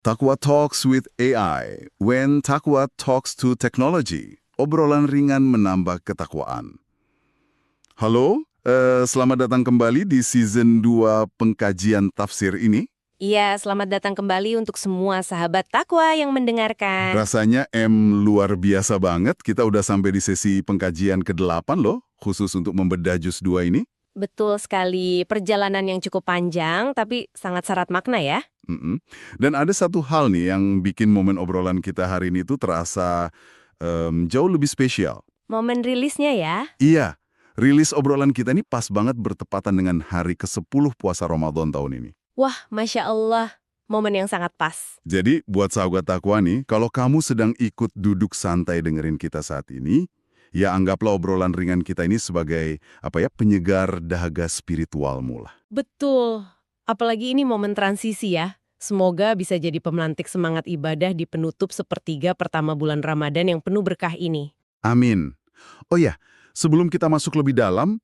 Takwa Talks with AI, when Takwa talks to technology. Obrolan ringan menambah ketakwaan. Halo, selamat datang kembali di season 2 pengkajian tafsir ini. Iya, selamat datang kembali untuk semua sahabat takwa yang mendengarkan. Rasanya luar biasa banget, kita udah sampai di sesi pengkajian ke-8 loh, khusus untuk membedah juz 2 ini. Betul sekali, perjalanan yang cukup panjang tapi sangat syarat makna ya. Mm-mm. Dan ada satu hal nih yang bikin momen obrolan kita hari ini tuh terasa jauh lebih spesial. Momen rilisnya ya. Iya, rilis obrolan kita ini pas banget bertepatan dengan hari ke-10 puasa Ramadan tahun ini. Wah, Masya Allah, momen yang sangat pas. Jadi buat sahabat takwa nih, kalau kamu sedang ikut duduk santai dengerin kita saat ini, ya anggaplah obrolan ringan kita ini sebagai penyegar dahaga spiritualmu lah. Betul, apalagi ini momen transisi ya. Semoga bisa jadi pemantik semangat ibadah di penutup sepertiga pertama bulan Ramadan yang penuh berkah ini. Amin. Oh ya, sebelum kita masuk lebih dalam,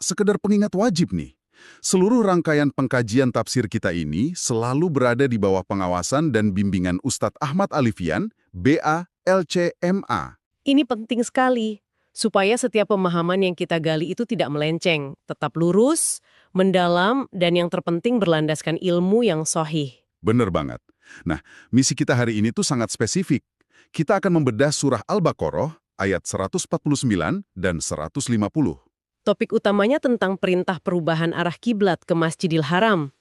sekedar pengingat wajib nih. Seluruh rangkaian pengkajian tafsir kita ini selalu berada di bawah pengawasan dan bimbingan Ustadz Ahmad Alifian, BA, LC.MA. Ini penting sekali, supaya setiap pemahaman yang kita gali itu tidak melenceng, tetap lurus, mendalam, dan yang terpenting berlandaskan ilmu yang sahih. Bener banget. Nah, misi kita hari ini tuh sangat spesifik. Kita akan membedah surah Al-Baqarah ayat 149 dan 150. Topik utamanya tentang perintah perubahan arah kiblat ke Masjidil Haram.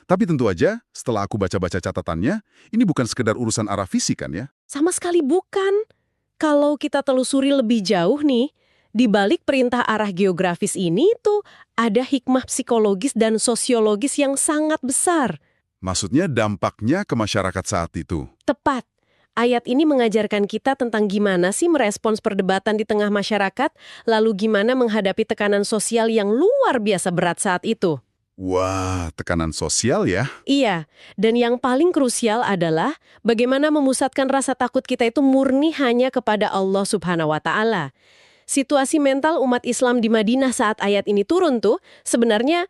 Tapi tentu aja, setelah aku baca-baca catatannya, ini bukan sekedar urusan arah fisik kan ya? Sama sekali bukan. Kalau kita telusuri lebih jauh nih, di balik perintah arah geografis ini tuh ada hikmah psikologis dan sosiologis yang sangat besar. Maksudnya dampaknya ke masyarakat saat itu. Tepat. Ayat ini mengajarkan kita tentang gimana sih merespons perdebatan di tengah masyarakat, lalu gimana menghadapi tekanan sosial yang luar biasa berat saat itu. Wah, tekanan sosial ya? Iya, dan yang paling krusial adalah bagaimana memusatkan rasa takut kita itu murni hanya kepada Allah Subhanahu wa Ta'ala. Situasi mental umat Islam di Madinah saat ayat ini turun tuh sebenarnya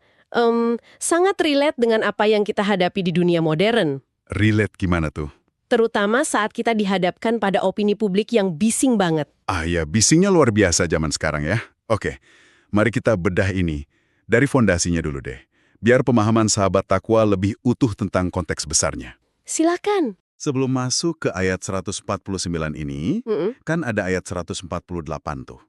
sangat relate dengan apa yang kita hadapi di dunia modern. Relate gimana tuh? Terutama saat kita dihadapkan pada opini publik yang bising banget. Ah ya, bisingnya luar biasa zaman sekarang ya. Oke, mari kita bedah ini dari fondasinya dulu deh. Biar pemahaman sahabat takwa lebih utuh tentang konteks besarnya. Silakan. Sebelum masuk ke ayat 149 ini, kan ada ayat 148 tuh.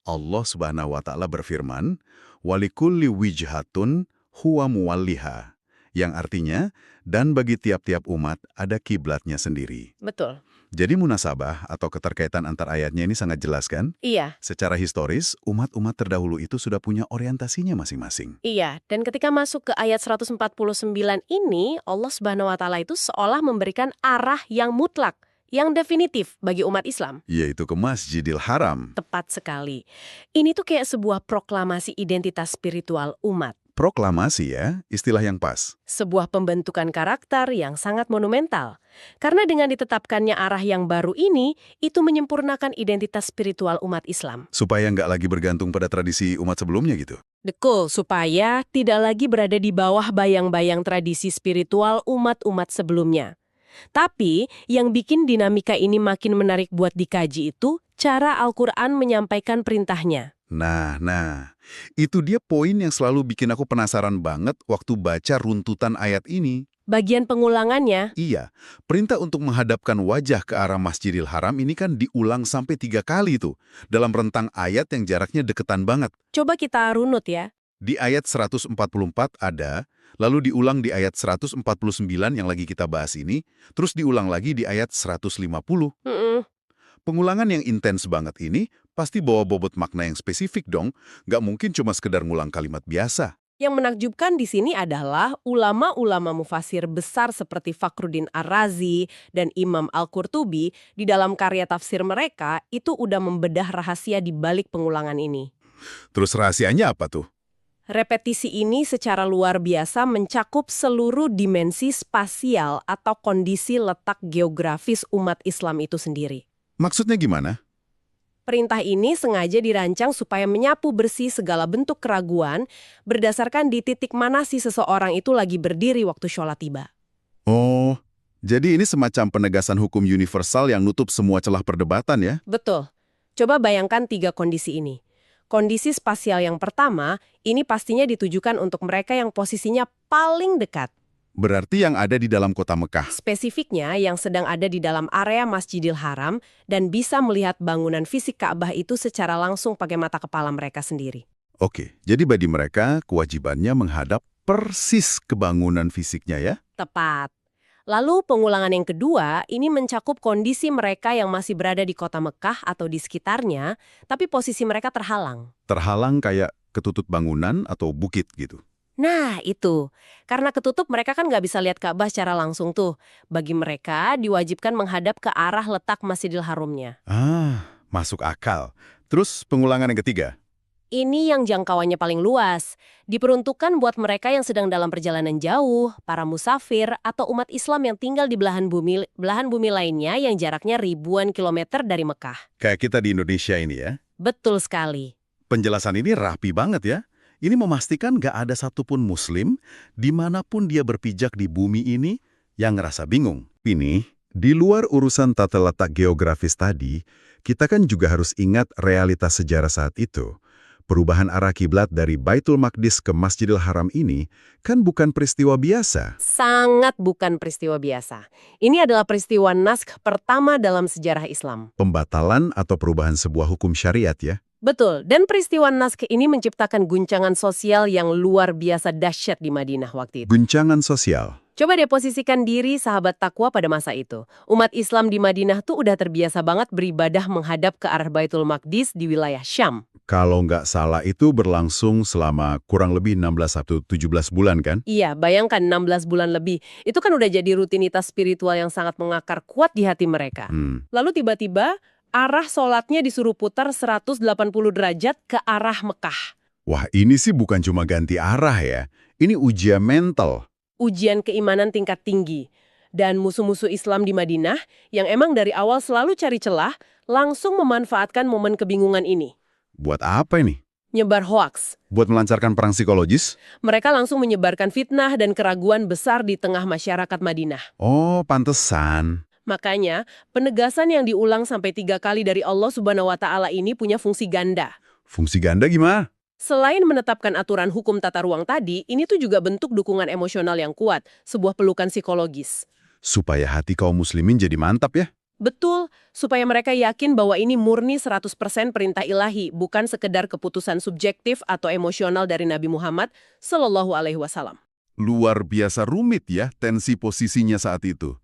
Allah Subhanahu wa Ta'ala berfirman, "Walikulli wijhatun huwa muwalliha." Yang artinya, dan bagi tiap-tiap umat ada kiblatnya sendiri. Betul. Jadi munasabah atau keterkaitan antar ayatnya ini sangat jelas kan? Iya. Secara historis, umat-umat terdahulu itu sudah punya orientasinya masing-masing. Iya, dan ketika masuk ke ayat 149 ini, Allah Subhanahu wa Ta'ala itu seolah memberikan arah yang mutlak, yang definitif bagi umat Islam. Yaitu ke Masjidil Haram. Tepat sekali. Ini tuh kayak sebuah proklamasi identitas spiritual umat. Proklamasi ya, istilah yang pas. Sebuah pembentukan karakter yang sangat monumental. Karena dengan ditetapkannya arah yang baru ini, itu menyempurnakan identitas spiritual umat Islam. Supaya nggak lagi bergantung pada tradisi umat sebelumnya gitu. Betul, supaya tidak lagi berada di bawah bayang-bayang tradisi spiritual umat-umat sebelumnya. Tapi, yang bikin dinamika ini makin menarik buat dikaji itu, cara Al-Quran menyampaikan perintahnya. Nah, itu dia poin yang selalu bikin aku penasaran banget waktu baca runtutan ayat ini. Bagian pengulangannya. Iya, perintah untuk menghadapkan wajah ke arah Masjidil Haram ini kan diulang sampai 3 kali tuh, dalam rentang ayat yang jaraknya deketan banget. Coba kita runut ya. Di ayat 144 ada, lalu diulang di ayat 149 yang lagi kita bahas ini, terus diulang lagi di ayat 150. Pengulangan yang intens banget ini pasti bawa bobot makna yang spesifik dong, nggak mungkin cuma sekedar ngulang kalimat biasa. Yang menakjubkan di sini adalah ulama-ulama mufasir besar seperti Fakhruddin Ar-Razi dan Imam Al-Qurtubi di dalam karya tafsir mereka itu udah membedah rahasia di balik pengulangan ini. Terus rahasianya apa tuh? Repetisi ini secara luar biasa mencakup seluruh dimensi spasial atau kondisi letak geografis umat Islam itu sendiri. Maksudnya gimana? Perintah ini sengaja dirancang supaya menyapu bersih segala bentuk keraguan berdasarkan di titik mana si seseorang itu lagi berdiri waktu sholat tiba. Oh, jadi ini semacam penegasan hukum universal yang nutup semua celah perdebatan ya? Betul. Coba bayangkan 3 kondisi ini. Kondisi spasial yang pertama, ini pastinya ditujukan untuk mereka yang posisinya paling dekat. Berarti yang ada di dalam kota Mekah. Spesifiknya yang sedang ada di dalam area Masjidil Haram dan bisa melihat bangunan fisik Ka'bah itu secara langsung pakai mata kepala mereka sendiri. Oke, jadi bagi mereka kewajibannya menghadap persis ke bangunan fisiknya ya? Tepat. Lalu pengulangan yang kedua, ini mencakup kondisi mereka yang masih berada di kota Mekah atau di sekitarnya, tapi posisi mereka terhalang. Terhalang kayak ketutut bangunan atau bukit gitu. Nah, itu. Karena ketutup mereka kan nggak bisa lihat Ka'bah secara langsung tuh. Bagi mereka, diwajibkan menghadap ke arah letak Masjidil Haramnya. Ah, masuk akal. Terus pengulangan yang ketiga. Ini yang jangkauannya paling luas. Diperuntukkan buat mereka yang sedang dalam perjalanan jauh, para musafir, atau umat Islam yang tinggal di belahan bumi lainnya yang jaraknya ribuan kilometer dari Mekah. Kayak kita di Indonesia ini ya. Betul sekali. Penjelasan ini rapi banget ya. Ini memastikan nggak ada satupun muslim dimanapun dia berpijak di bumi ini yang ngerasa bingung. Ini, di luar urusan tata letak geografis tadi, kita kan juga harus ingat realitas sejarah saat itu. Perubahan arah kiblat dari Baitul Maqdis ke Masjidil Haram ini kan bukan peristiwa biasa. Sangat bukan peristiwa biasa. Ini adalah peristiwa naskh pertama dalam sejarah Islam. Pembatalan atau perubahan sebuah hukum syariat ya. Betul, dan peristiwa naskh ini menciptakan guncangan sosial yang luar biasa dahsyat di Madinah waktu itu. Guncangan sosial. Coba deh posisikan diri sahabat takwa pada masa itu. Umat Islam di Madinah tuh udah terbiasa banget beribadah menghadap ke arah Baitul Maqdis di wilayah Syam. Kalau nggak salah itu berlangsung selama kurang lebih 16 atau 17 bulan kan? Iya, bayangkan 16 bulan lebih. Itu kan udah jadi rutinitas spiritual yang sangat mengakar kuat di hati mereka. Lalu tiba-tiba arah sholatnya disuruh putar 180 derajat ke arah Mekah. Wah, ini sih bukan cuma ganti arah ya. Ini ujian mental. Ujian keimanan tingkat tinggi. Dan musuh-musuh Islam di Madinah, yang emang dari awal selalu cari celah, langsung memanfaatkan momen kebingungan ini. Buat apa ini? Nyebar hoaks. Buat melancarkan perang psikologis? Mereka langsung menyebarkan fitnah dan keraguan besar di tengah masyarakat Madinah. Oh, pantesan. Makanya, penegasan yang diulang sampai 3 kali dari Allah Subhanahu wa Ta'ala ini punya fungsi ganda. Fungsi ganda gimana? Selain menetapkan aturan hukum tata ruang tadi, ini tuh juga bentuk dukungan emosional yang kuat, sebuah pelukan psikologis. Supaya hati kaum muslimin jadi mantap ya? Betul, supaya mereka yakin bahwa ini murni 100% perintah ilahi, bukan sekedar keputusan subjektif atau emosional dari Nabi Muhammad Sallallahu Alaihi Wasallam. Luar biasa rumit ya tensi posisinya saat itu.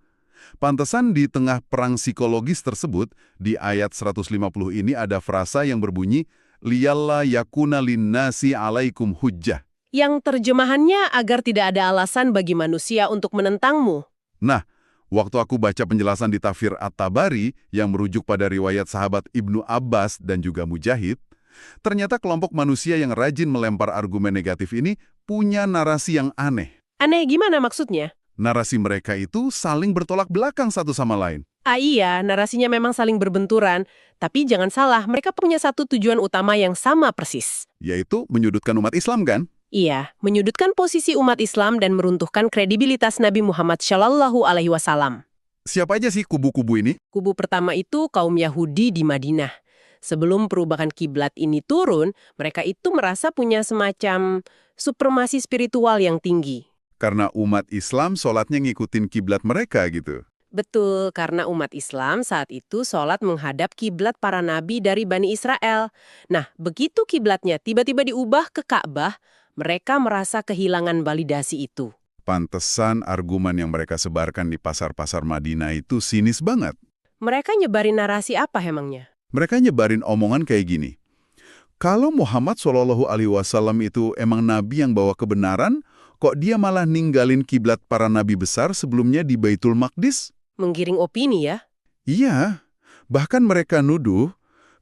Pantesan di tengah perang psikologis tersebut, di ayat 150 ini ada frasa yang berbunyi, liyalla yakuna linnasi alaikum hujjah. Yang terjemahannya agar tidak ada alasan bagi manusia untuk menentangmu. Nah, waktu aku baca penjelasan di Tafsir At-Tabari yang merujuk pada riwayat sahabat Ibnu Abbas dan juga Mujahid, ternyata kelompok manusia yang rajin melempar argumen negatif ini punya narasi yang aneh. Aneh gimana maksudnya? Narasi mereka itu saling bertolak belakang satu sama lain. Iya, narasinya memang saling berbenturan. Tapi jangan salah, mereka punya satu tujuan utama yang sama persis. Yaitu menyudutkan umat Islam kan? Iya, menyudutkan posisi umat Islam dan meruntuhkan kredibilitas Nabi Muhammad Shallallahu Alaihi Wasallam. Siapa aja sih kubu-kubu ini? Kubu pertama itu kaum Yahudi di Madinah. Sebelum perubahan kiblat ini turun, mereka itu merasa punya semacam supremasi spiritual yang tinggi. Karena umat Islam sholatnya ngikutin kiblat mereka gitu. Betul, karena umat Islam saat itu sholat menghadap kiblat para nabi dari Bani Israel. Nah, begitu kiblatnya tiba-tiba diubah ke Ka'bah, mereka merasa kehilangan validasi itu. Pantesan argumen yang mereka sebarkan di pasar-pasar Madinah itu sinis banget. Mereka nyebarin narasi apa emangnya? Mereka nyebarin omongan kayak gini. Kalau Muhammad SAW itu emang nabi yang bawa kebenaran, kok dia malah ninggalin kiblat para nabi besar sebelumnya di Baitul Maqdis? Menggiring opini ya? Iya, bahkan mereka nuduh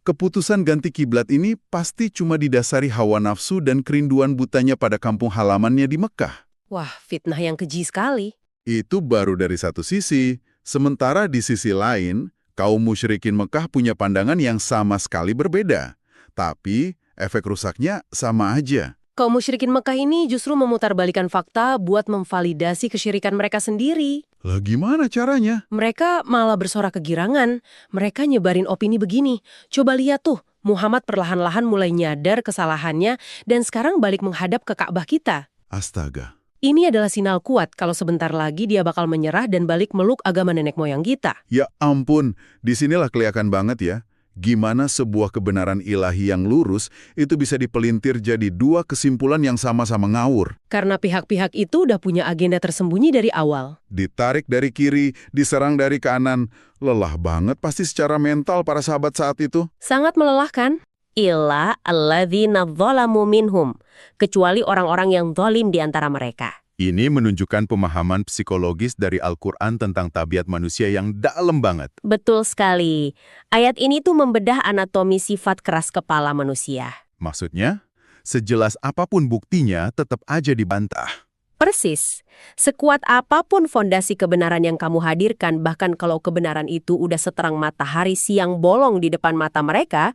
keputusan ganti kiblat ini pasti cuma didasari hawa nafsu dan kerinduan butanya pada kampung halamannya di Mekah. Wah, fitnah yang keji sekali. Itu baru dari satu sisi. Sementara di sisi lain, kaum musyrikin Mekah punya pandangan yang sama sekali berbeda. Tapi efek rusaknya sama aja. Kaum musyrikin Mekah ini justru memutarbalikan fakta buat memvalidasi kesyirikan mereka sendiri. Lah gimana caranya? Mereka malah bersorak kegirangan. Mereka nyebarin opini begini. Coba lihat tuh, Muhammad perlahan-lahan mulai nyadar kesalahannya dan sekarang balik menghadap ke Ka'bah kita. Astaga. Ini adalah sinyal kuat kalau sebentar lagi dia bakal menyerah dan balik meluk agama nenek moyang kita. Ya ampun, disinilah kelihatan banget ya. Gimana sebuah kebenaran ilahi yang lurus itu bisa dipelintir jadi dua kesimpulan yang sama-sama ngawur. Karena pihak-pihak itu udah punya agenda tersembunyi dari awal. Ditarik dari kiri, diserang dari kanan. Lelah banget pasti secara mental para sahabat saat itu. Sangat melelahkan. Illa alladzina dzalamu minhum, kecuali orang-orang yang zalim di antara mereka. Ini menunjukkan pemahaman psikologis dari Al-Quran tentang tabiat manusia yang dalam banget. Betul sekali. Ayat ini tuh membedah anatomi sifat keras kepala manusia. Maksudnya, sejelas apapun buktinya tetap aja dibantah. Persis. Sekuat apapun fondasi kebenaran yang kamu hadirkan, bahkan kalau kebenaran itu udah seterang matahari siang bolong di depan mata mereka,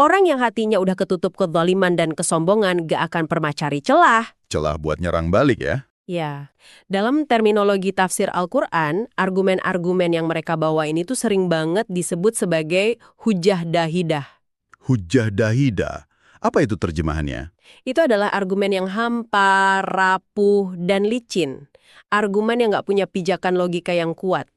orang yang hatinya udah ketutup kezaliman dan kesombongan gak akan pernah cari celah. Celah buat nyerang balik ya. Ya, dalam terminologi tafsir Al-Quran, argumen-argumen yang mereka bawa ini tuh sering banget disebut sebagai hujah dahidah. Hujah dahidah. Apa itu terjemahannya? Itu adalah argumen yang hampa, rapuh, dan licin. Argumen yang nggak punya pijakan logika yang kuat.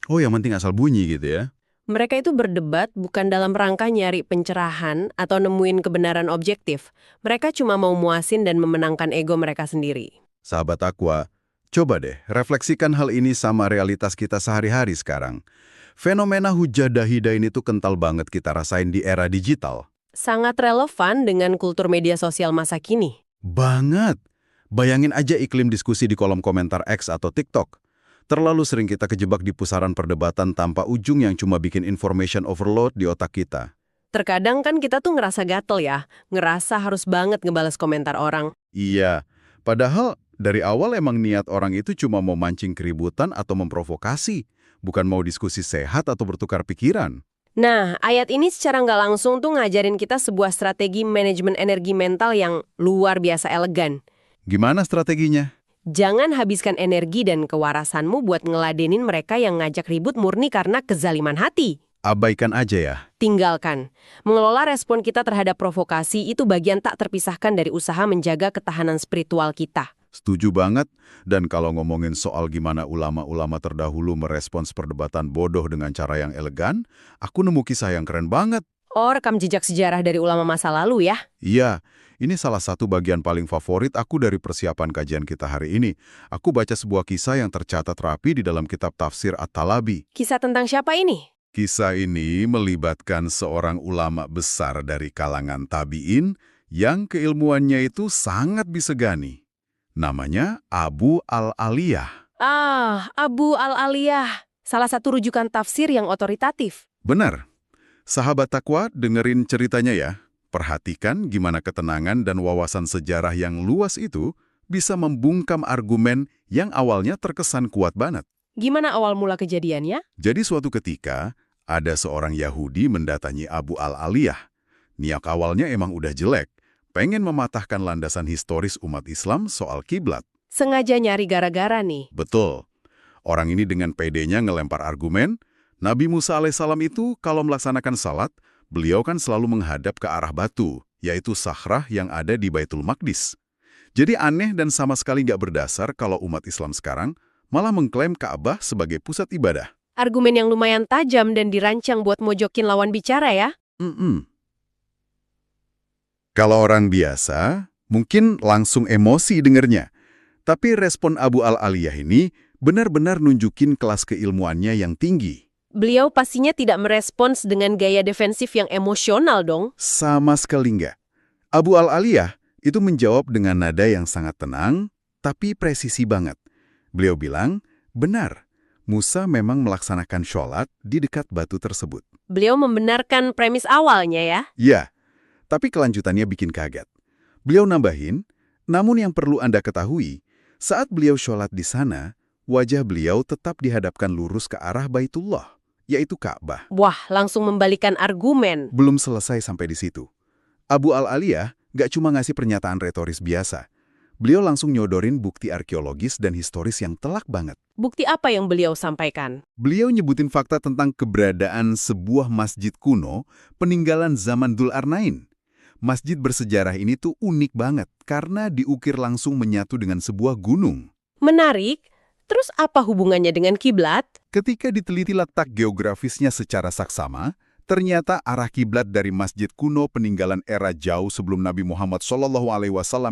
Oh, yang penting asal bunyi gitu ya. Mereka itu berdebat bukan dalam rangka nyari pencerahan atau nemuin kebenaran objektif. Mereka cuma mau muasin dan memenangkan ego mereka sendiri. Sahabat Aqua, coba deh refleksikan hal ini sama realitas kita sehari-hari sekarang. Fenomena hujah dahidah ini tuh kental banget kita rasain di era digital. Sangat relevan dengan kultur media sosial masa kini. Banget! Bayangin aja iklim diskusi di kolom komentar X atau TikTok. Terlalu sering kita kejebak di pusaran perdebatan tanpa ujung yang cuma bikin information overload di otak kita. Terkadang kan kita tuh ngerasa gatel ya, ngerasa harus banget ngebales komentar orang. Iya, padahal dari awal emang niat orang itu cuma mau mancing keributan atau memprovokasi, bukan mau diskusi sehat atau bertukar pikiran. Nah, ayat ini secara nggak langsung tuh ngajarin kita sebuah strategi manajemen energi mental yang luar biasa elegan. Gimana strateginya? Jangan habiskan energi dan kewarasanmu buat ngeladenin mereka yang ngajak ribut murni karena kezaliman hati. Abaikan aja ya. Tinggalkan. Mengelola respon kita terhadap provokasi itu bagian tak terpisahkan dari usaha menjaga ketahanan spiritual kita. Setuju banget. Dan kalau ngomongin soal gimana ulama-ulama terdahulu merespons perdebatan bodoh dengan cara yang elegan, aku nemu kisah yang keren banget. Oh, rekam jejak sejarah dari ulama masa lalu ya? Iya, ini salah satu bagian paling favorit aku dari persiapan kajian kita hari ini. Aku baca sebuah kisah yang tercatat rapi di dalam kitab tafsir At-Talabi. Kisah tentang siapa ini? Kisah ini melibatkan seorang ulama besar dari kalangan tabi'in yang keilmuannya itu sangat disegani. Namanya Abu Al-Aliyah. Ah, Abu Al-Aliyah. Salah satu rujukan tafsir yang otoritatif. Benar. Sahabat Taqwa, dengerin ceritanya ya. Perhatikan gimana ketenangan dan wawasan sejarah yang luas itu bisa membungkam argumen yang awalnya terkesan kuat banget. Gimana awal mula kejadiannya? Jadi suatu ketika, ada seorang Yahudi mendatangi Abu Al-Aliyah. Niat awalnya emang udah jelek. Pengen mematahkan landasan historis umat Islam soal kiblat. Sengaja nyari gara-gara nih. Betul. Orang ini dengan pedenya ngelempar argumen, Nabi Musa alaihissalam itu kalau melaksanakan salat, beliau kan selalu menghadap ke arah batu, yaitu Sakhrah yang ada di Baitul Maqdis. Jadi aneh dan sama sekali nggak berdasar kalau umat Islam sekarang malah mengklaim Ka'bah sebagai pusat ibadah. Argumen yang lumayan tajam dan dirancang buat mojokin lawan bicara ya. Kalau orang biasa, mungkin langsung emosi dengernya. Tapi respon Abu Al-Aliyah ini benar-benar nunjukin kelas keilmuannya yang tinggi. Beliau pastinya tidak merespons dengan gaya defensif yang emosional dong. Sama sekali nggak. Abu Al-Aliyah itu menjawab dengan nada yang sangat tenang, tapi presisi banget. Beliau bilang, benar, Musa memang melaksanakan sholat di dekat batu tersebut. Beliau membenarkan premis awalnya ya. Ya, tapi kelanjutannya bikin kaget. Beliau nambahin, namun yang perlu Anda ketahui, saat beliau sholat di sana, wajah beliau tetap dihadapkan lurus ke arah Baitullah, yaitu Ka'bah. Wah, langsung membalikan argumen. Belum selesai sampai di situ. Abu Al-Aliyah Nggak cuma ngasih pernyataan retoris biasa. Beliau langsung nyodorin bukti arkeologis dan historis yang telak banget. Bukti apa yang beliau sampaikan? Beliau nyebutin fakta tentang keberadaan sebuah masjid kuno peninggalan zaman Dzul'arnain. Masjid bersejarah ini tuh unik banget karena diukir langsung menyatu dengan sebuah gunung. Menarik. Terus apa hubungannya dengan kiblat? Ketika diteliti letak geografisnya secara saksama, ternyata arah kiblat dari masjid kuno peninggalan era jauh sebelum Nabi Muhammad SAW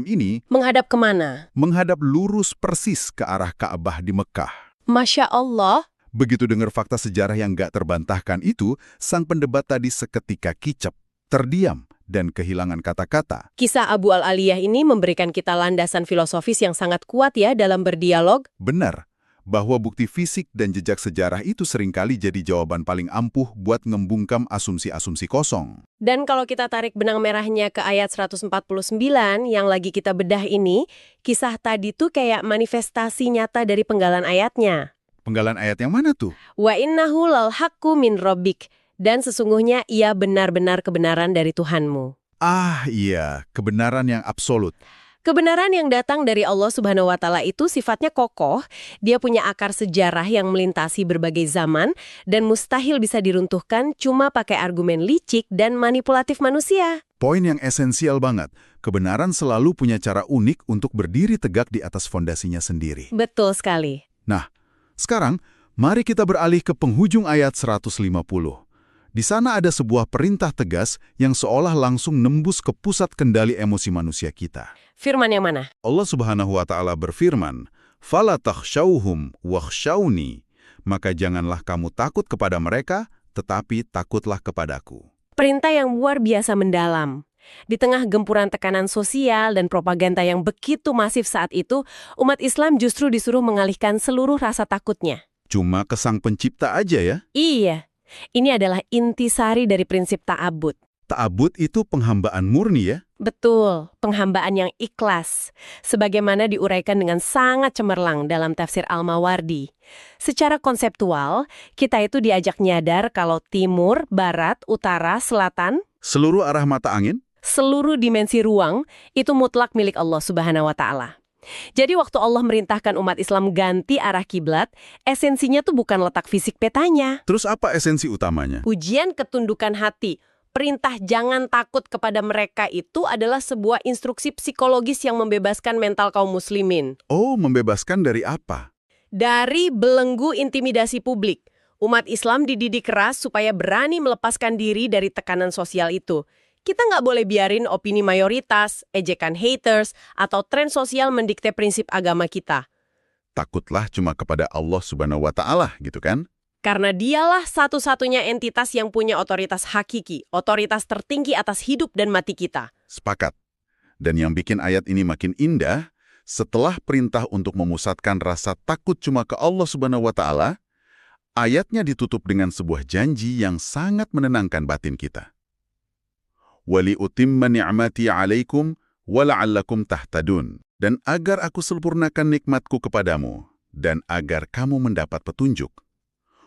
ini Menghadap kemana? menghadap lurus persis ke arah Ka'bah di Mekah. Masya Allah. Begitu dengar fakta sejarah yang gak terbantahkan itu, sang pendebat tadi seketika kicep, terdiam, dan kehilangan kata-kata. Kisah Abu Al-Aliyah ini memberikan kita landasan filosofis yang sangat kuat ya dalam berdialog. Benar, bahwa bukti fisik dan jejak sejarah itu seringkali jadi jawaban paling ampuh buat ngembungkam asumsi-asumsi kosong. Dan kalau kita tarik benang merahnya ke ayat 149 yang lagi kita bedah ini, kisah tadi tuh kayak manifestasi nyata dari penggalan ayatnya. Penggalan ayat yang mana tuh? Wa innahu lal haqqu min rabbik. Dan sesungguhnya ia benar-benar kebenaran dari Tuhanmu. Ah iya, kebenaran yang absolut. Kebenaran yang datang dari Allah Subhanahu wa Ta'ala itu sifatnya kokoh, dia punya akar sejarah yang melintasi berbagai zaman, dan mustahil bisa diruntuhkan cuma pakai argumen licik dan manipulatif manusia. Poin yang esensial banget, kebenaran selalu punya cara unik untuk berdiri tegak di atas fondasinya sendiri. Betul sekali. Nah, sekarang mari kita beralih ke penghujung ayat 150. Di sana ada sebuah perintah tegas yang seolah langsung nembus ke pusat kendali emosi manusia kita. Firman yang mana? Allah Subhanahu wa Ta'ala berfirman, "Fala takhshawhum wakhshawni." Maka janganlah kamu takut kepada mereka, tetapi takutlah kepadaku. Perintah yang luar biasa mendalam. Di tengah gempuran tekanan sosial dan propaganda yang begitu masif saat itu, umat Islam justru disuruh mengalihkan seluruh rasa takutnya. Cuma ke Sang Pencipta aja ya. Iya, ini adalah intisari dari prinsip ta'abud. Ta'abud itu penghambaan murni ya. Betul, penghambaan yang ikhlas, sebagaimana diuraikan dengan sangat cemerlang dalam tafsir Al-Mawardi. Secara konseptual, kita itu diajak nyadar kalau timur, barat, utara, selatan, Seluruh arah mata angin, seluruh dimensi ruang itu mutlak milik Allah Subhanahu wa Ta'ala. Jadi waktu Allah merintahkan umat Islam ganti arah kiblat, esensinya tuh bukan letak fisik petanya. terus apa esensi utamanya? Ujian ketundukan hati. Perintah jangan takut kepada mereka itu adalah sebuah instruksi psikologis yang membebaskan mental kaum muslimin. Oh, membebaskan dari apa? Dari belenggu intimidasi publik, umat Islam dididik keras supaya berani melepaskan diri dari tekanan sosial itu. Kita nggak boleh biarin opini mayoritas, ejekan haters, atau tren sosial mendikte prinsip agama kita. Takutlah cuma kepada Allah Subhanahu wa Ta'ala, gitu kan? Karena dialah satu-satunya entitas yang punya otoritas hakiki, otoritas tertinggi atas hidup dan mati kita. Sepakat. Dan yang bikin ayat ini makin indah, setelah perintah untuk memusatkan rasa takut cuma ke Allah Subhanahu wa Ta'ala, ayatnya ditutup dengan sebuah janji yang sangat menenangkan batin kita. Wali utimma ni'mati 'alaikum wa la'allakum tahtadun. Dan agar aku sempurnakan nikmatku kepadamu, dan agar kamu mendapat petunjuk.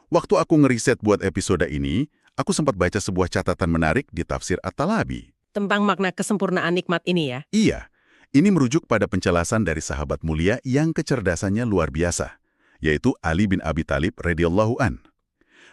Waktu aku ngeriset buat episode ini, aku sempat baca sebuah catatan menarik di tafsir At-Talabi. Tentang makna kesempurnaan nikmat ini ya. Iya, ini merujuk pada penjelasan dari sahabat mulia yang kecerdasannya luar biasa, yaitu Ali bin Abi Thalib radhiyallahu an.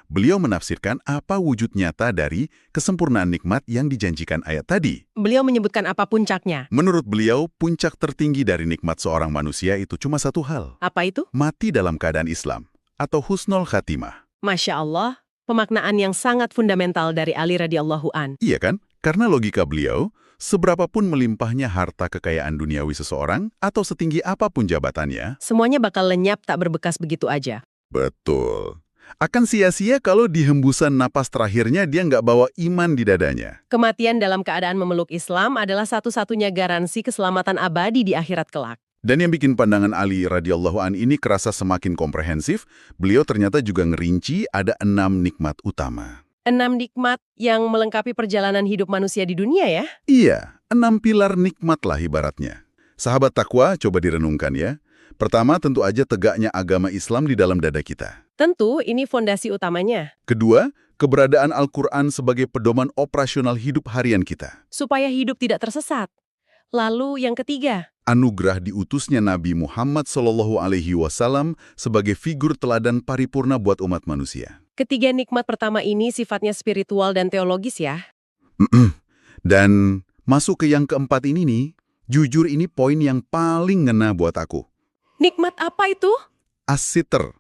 Beliau menafsirkan apa wujud nyata dari kesempurnaan nikmat yang dijanjikan ayat tadi. Beliau menyebutkan apa puncaknya? Menurut beliau, puncak tertinggi dari nikmat seorang manusia itu cuma satu hal, Apa itu? mati dalam keadaan Islam, atau husnul khatimah. Masya Allah, pemaknaan yang sangat fundamental dari Ali radhiyallahu an. Iya kan? Karena logika beliau, seberapapun melimpahnya harta kekayaan duniawi seseorang atau setinggi apapun jabatannya, Semuanya bakal lenyap tak berbekas begitu aja. betul. Akan sia-sia kalau di hembusan napas terakhirnya dia nggak bawa iman di dadanya. Kematian dalam keadaan memeluk Islam adalah satu-satunya garansi keselamatan abadi di akhirat kelak. Dan yang bikin pandangan Ali radhiyallahu an ini kerasa semakin komprehensif, beliau ternyata juga ngerinci ada 6 nikmat utama. 6 nikmat yang melengkapi perjalanan hidup manusia di dunia ya? Iya, 6 pilar nikmat lah ibaratnya. Sahabat takwa, coba direnungkan ya. Pertama, tentu aja tegaknya agama Islam di dalam dada kita. Tentu ini fondasi utamanya. Kedua, keberadaan Al-Quran sebagai pedoman operasional hidup harian kita. Supaya hidup tidak tersesat. Lalu yang ketiga, Anugerah diutusnya Nabi Muhammad SAW sebagai figur teladan paripurna buat umat manusia. ketiga nikmat pertama ini sifatnya spiritual dan teologis ya. Dan masuk ke yang keempat ini nih, jujur ini poin yang paling ngena buat aku. Nikmat apa itu? As-sitr,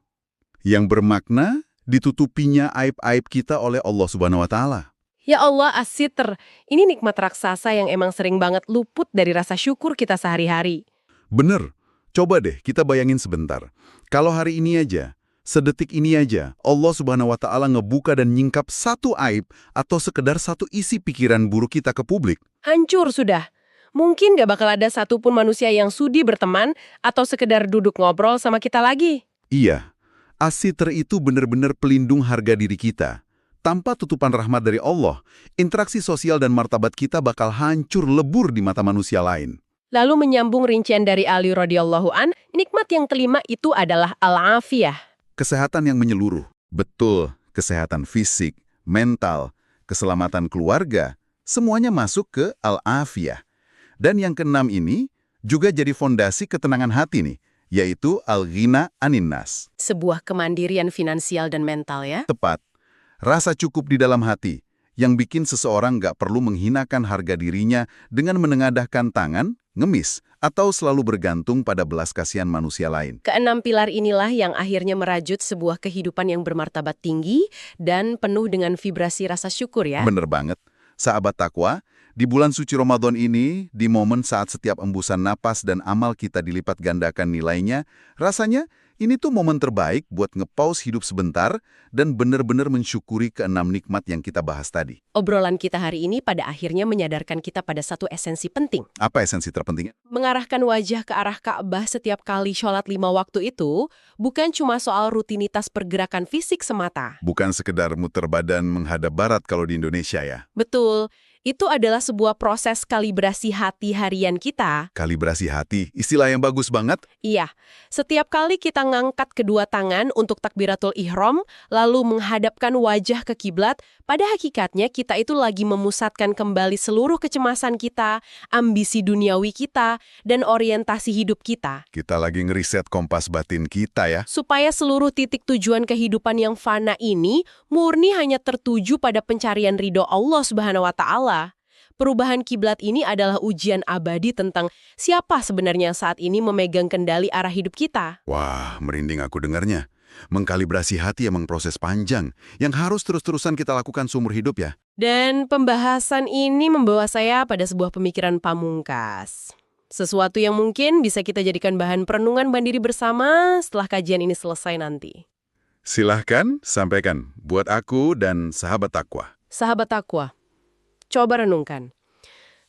yang bermakna ditutupinya aib-aib kita oleh Allah Subhanahu wa Ta'ala. Ya Allah, as-sitr. Ini nikmat raksasa yang emang sering banget luput dari rasa syukur kita sehari-hari. Bener, coba deh kita bayangin sebentar. Kalau hari ini aja, sedetik ini aja, Allah Subhanahu wa Ta'ala ngebuka dan nyingkap satu aib atau sekedar satu isi pikiran buruk kita ke publik. Hancur sudah. Mungkin gak bakal ada satupun manusia yang sudi berteman atau sekedar duduk ngobrol sama kita lagi. Iya, as-sitr itu bener-bener pelindung harga diri kita. Tanpa tutupan rahmat dari Allah, interaksi sosial dan martabat kita bakal hancur lebur di mata manusia lain. Lalu menyambung rincian dari Ali radhiyallahu an, nikmat yang kelima itu adalah al-afiyah. Kesehatan yang menyeluruh. Betul, kesehatan fisik, mental, keselamatan keluarga, semuanya masuk ke al-afiyah. Dan yang keenam ini juga jadi fondasi ketenangan hati nih, yaitu al-ghina anin nas. Sebuah kemandirian finansial dan mental ya. Tepat. Rasa cukup di dalam hati, yang bikin seseorang nggak perlu menghinakan harga dirinya dengan menengadahkan tangan, ngemis, atau selalu bergantung pada belas kasihan manusia lain. Keenam pilar inilah yang akhirnya merajut sebuah kehidupan yang bermartabat tinggi dan penuh dengan vibrasi rasa syukur ya. Bener banget. Sahabat takwa, di bulan suci Ramadan ini, di momen saat setiap embusan napas dan amal kita dilipat gandakan nilainya, rasanya ini tuh momen terbaik buat nge-pause hidup sebentar dan benar-benar mensyukuri keenam nikmat yang kita bahas tadi. Obrolan kita hari ini pada akhirnya menyadarkan kita pada satu esensi penting. Apa esensi terpentingnya? Mengarahkan wajah ke arah Ka'bah setiap kali sholat 5 waktu itu bukan cuma soal rutinitas pergerakan fisik semata. Bukan sekedar muter badan menghadap barat kalau di Indonesia ya. Betul. Itu adalah sebuah proses kalibrasi hati harian kita. Kalibrasi hati, istilah yang bagus banget. Iya, setiap kali kita ngangkat kedua tangan untuk takbiratul ihram, lalu menghadapkan wajah ke kiblat, pada hakikatnya kita itu lagi memusatkan kembali seluruh kecemasan kita, ambisi duniawi kita, dan orientasi hidup kita. Kita lagi ngeriset kompas batin kita ya. Supaya seluruh titik tujuan kehidupan yang fana ini murni hanya tertuju pada pencarian ridho Allah Subhanahu wa Ta'ala. Perubahan kiblat ini adalah ujian abadi tentang siapa sebenarnya saat ini memegang kendali arah hidup kita. Wah, merinding aku dengarnya. Mengkalibrasi hati emang proses panjang yang harus terus-terusan kita lakukan seumur hidup ya. Dan pembahasan ini membawa saya pada sebuah pemikiran pamungkas. Sesuatu yang mungkin bisa kita jadikan bahan perenungan mandiri bersama setelah kajian ini selesai nanti. Silahkan sampaikan buat aku dan sahabat takwa. Sahabat takwa, coba renungkan.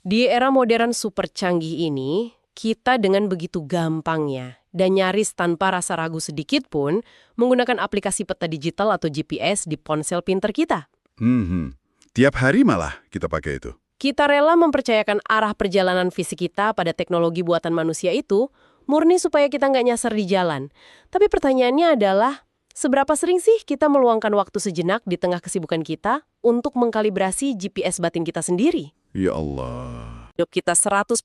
Di era modern super canggih ini, kita dengan begitu gampangnya dan nyaris tanpa rasa ragu sedikit pun menggunakan aplikasi peta digital atau GPS di ponsel pinter kita. Tiap hari malah kita pakai itu. Kita rela mempercayakan arah perjalanan fisik kita pada teknologi buatan manusia itu murni supaya kita nggak nyasar di jalan. Tapi pertanyaannya adalah, seberapa sering sih kita meluangkan waktu sejenak di tengah kesibukan kita untuk mengkalibrasi GPS batin kita sendiri? Ya Allah. Hidup kita 100%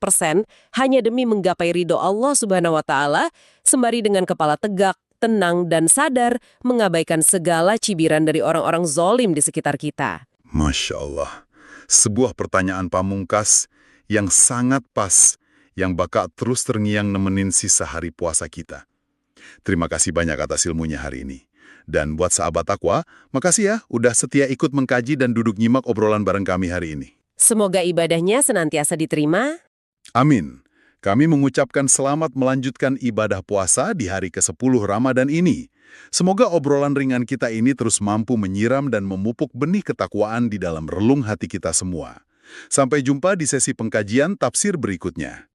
hanya demi menggapai ridho Allah Subhanahu wa Ta'ala, sembari dengan kepala tegak, tenang, dan sadar mengabaikan segala cibiran dari orang-orang zolim di sekitar kita. Masya Allah. Sebuah pertanyaan pamungkas yang sangat pas, yang bakal terus terngiang nemenin sisa hari puasa kita. Terima kasih banyak atas ilmunya hari ini. Dan buat sahabat takwa, makasih ya udah setia ikut mengkaji dan duduk nyimak obrolan bareng kami hari ini. Semoga ibadahnya senantiasa diterima. Amin. Kami mengucapkan selamat melanjutkan ibadah puasa di hari ke-10 Ramadan ini. Semoga obrolan ringan kita ini terus mampu menyiram dan memupuk benih ketakwaan di dalam relung hati kita semua. Sampai jumpa di sesi pengkajian tafsir berikutnya.